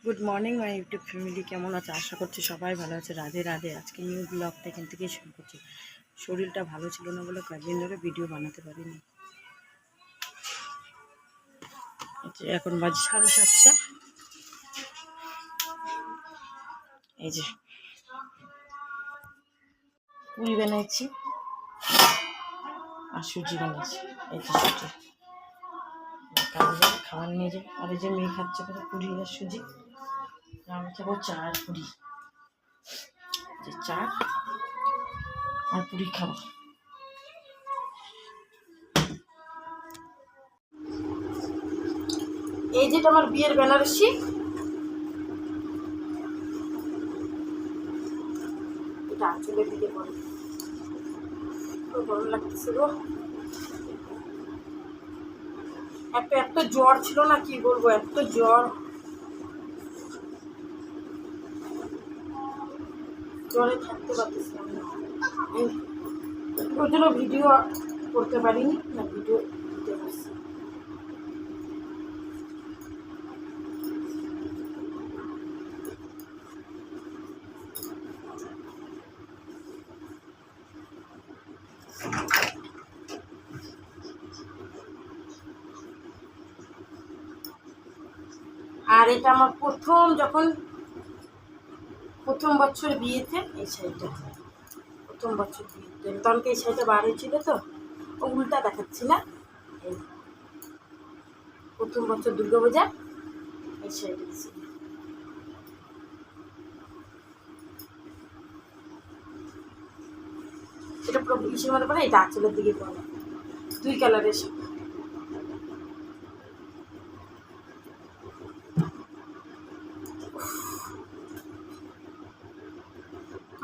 Good morning my YouTube family, কেমন আছে? আশা করছি সবাই ভালো আছে। রাধে রাধে। আজকে নিউ ব্লগটা এখান থেকেই শুরু করছি। শরীরটা ভালো ছিল না বলে কয়েকদিন ধরে ভিডিও বানাতে পারিনি। এখন বাজে 7:30। এই যে পুরি বানিয়েছি আর সুজি বানিয়েছি। এই যে সুজি কাজে খাবার নিয়ে যাই। আর এই যে মেয়ে খাচ্ছে করে পুরি আর সুজি। আমি খাবো চা আর পুরি। যে চা আর পুরি খাবো। এই যেটা আমার বিয়ের বেনারসি, এটা আঁচলের দিকে পড়ে। গরম লাগতেছে গো। এত জ্বর ছিল না, কি বলবো, এত জ্বর। জ্বরে থাকতে পারতেছিলাম না, ওই জন্য ভিডিও করতে পারিনি না, ভিডিও দিতে পারছি। আর এটা আমার প্রথম বছর বিয়েতে এই শাড়িটা, প্রথম বছর বিয়েতে তখন এই শাড়িটা বার হয়েছিল, তো ও উল্টা দেখাচ্ছি না। এই প্রথম বছর দুর্গাপূজা এই শাড়িটা ছিল। এটা পুরো ইসের মধ্যে পড়ে, এটা আঁচলের দিকে পড়ে, দুই কালারের।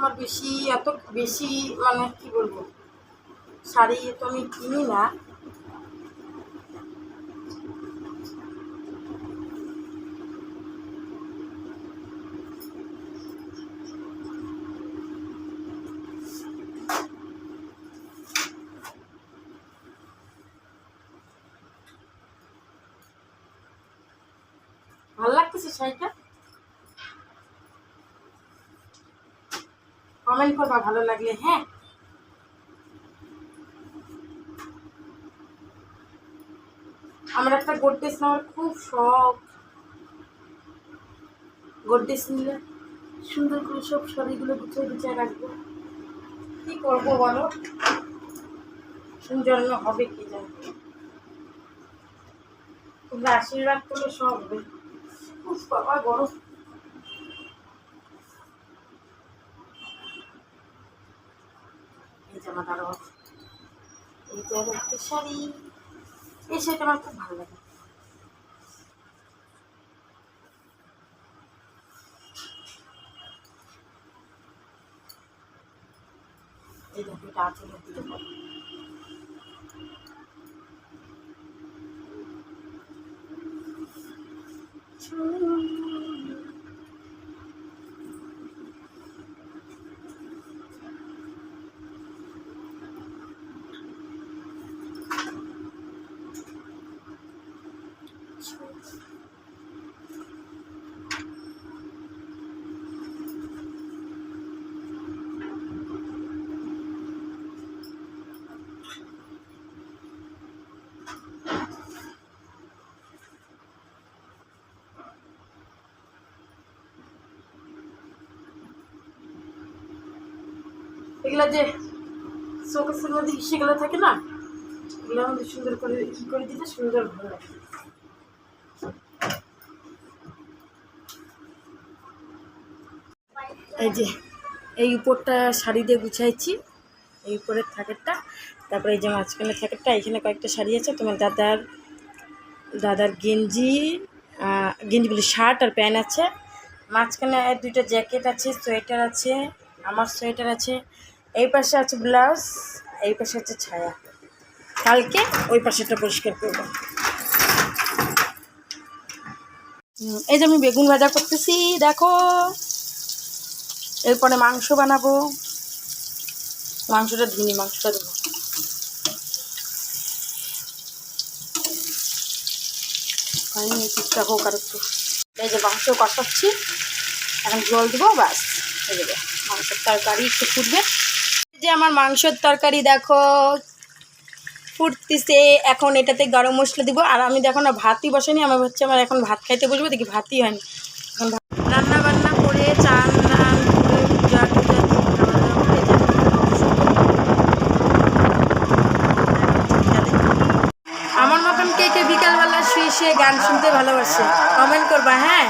আমার এত বেশি মানে কি বলবো, শাড়ি তো আমি কিনি না। ভালো লাগতেছে শাড়িটা, কমেন্ট করবা ভালো লাগলে। হ্যাঁ, আমার একটা গোদরেজ নেওয়ার খুব শখ। গোদরেজ নিলে সুন্দর করে সব শাড়িগুলো গুছিয়ে রাখবো। কি করবো বলো, জন্য হবে কি জানি, তোমরা আশীর্বাদ করলে সব হবে। খুব বাবা গরম। এই জামা দাঁড়ো, এই যে একটা শাড়ি, এই শাড়িটা আমার খুব ভালো লাগে। এই দেখো, এটা আঁচলের দিকে পড়ে। এগুলো যে শোকেসের মধ্যে সেগুলো থাকে না, এগুলো আমাদের সুন্দর করে কি করে দিতে সুন্দর ভালো লাগে। এই যে এই উপরটা শাড়ি দিয়ে গুছাইছি, এই উপরের থাকেরটা, তারপরে এই যে মাঝখানের থাকেরটা, এখানে কয়েকটা শাড়ি আছে। তোমার দাদার গেঞ্জি বলে শার্ট আর প্যান্ট আছে, মাঝখানে দুইটা জ্যাকেট আছে, সোয়েটার আছে, আমার সোয়েটার আছে, এই পাশে আছে ব্লাউজ, এই পাশে আছে ছায়া। কালকে ওই পাশেটা পরিষ্কার করবো। এই যে আমি বেগুন ভাজা করতেছি, দেখো। এরপরে মাংস বানাবো, মাংসটা ধুনি, মাংসটা দেবো। ঠিকঠাক হোক আর একটু। এই যে মাংস কষাচ্ছি, এখন জল দেবো, বাস হয়ে যাবে মাংসের তরকারি। একটু ফুটবে। এই যে আমার মাংসের তরকারি দেখো ফুটতেছে। এখন এটাতে গরম মশলা দিব। আর আমি দেখো না ভাতই বসাইনি, আমার হচ্ছে আমার এখন ভাত খাইতে বসবো, দেখি ভাতই হয়নি। এখন রান্না বান্না করে চান টান করে পূজা টুজা আমার মতন কে কে বিকালবেলা শুয়ে শুয়ে গান শুনতে ভালোবাসে কমেন্ট করবা। হ্যাঁ,